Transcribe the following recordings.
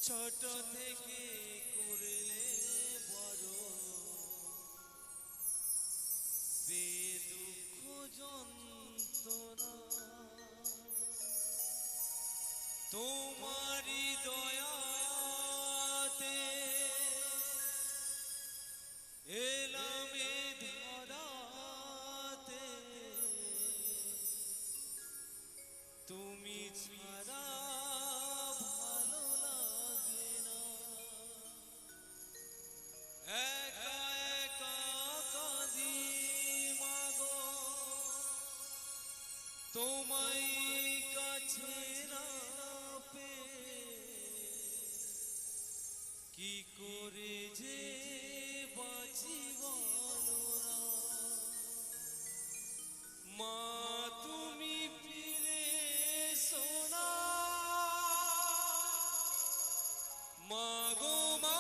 ছোট থেকে করলে বড় বেদুঃখ যন্ত্রণা তোমারি দয়াতে এলাম এ ধরাতে তুমি ছাড়া ভালো লাগে না একা একা কাঁদি মাগো তোমায় কাছে না কি করে যে বাঁচি বলো না মা তুমি ফিরে সোনা মা গো মা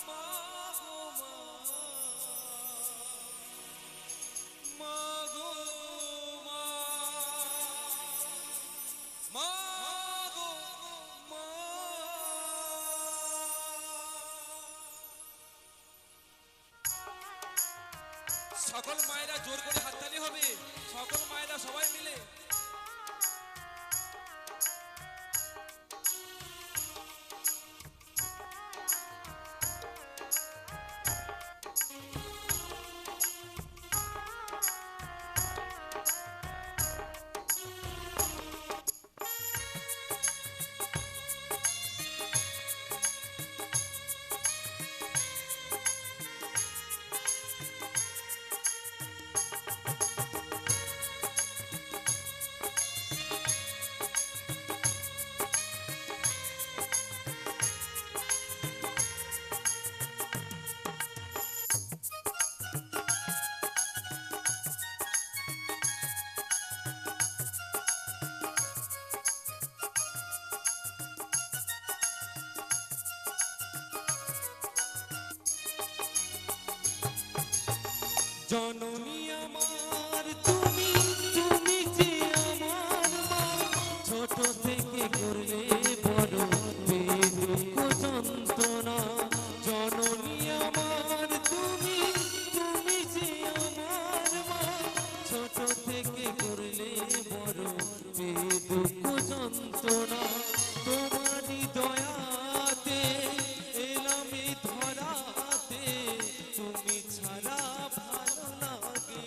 মা গো মা মা গো মা মা সকল মায়েরা জোর করে হাততালি হবে সকল মায়েরা সবাই মিলে জননী আমার তুমি তুমি যে আমার মা ছোট থেকে করলে বড় বেদুঃখ যন্ত্রণা জননী আমার তুমি তুমি যে আমার মা ছোট থেকে করলে বড় বেদুঃখ যন্ত্রণা তোমারই দয়াতে এলাম এই ধরাতে তুমি ছাড়া ভালো লাগে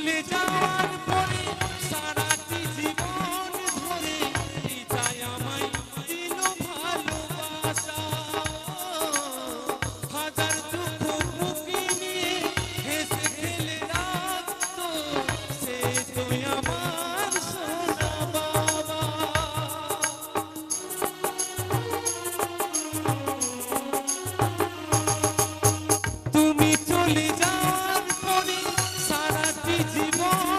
চলে যাওয়ার পরে সারাটি জীবন ধরে পিতাই আমায় দিল ভালোবাসা। হাজার দুঃখ বুকে নিয়ে হেসে খেলে রাখতো, সে তুই আমার সোনা বাবা। তুমি চলে যাওয়ার পরে সারাটি জীবন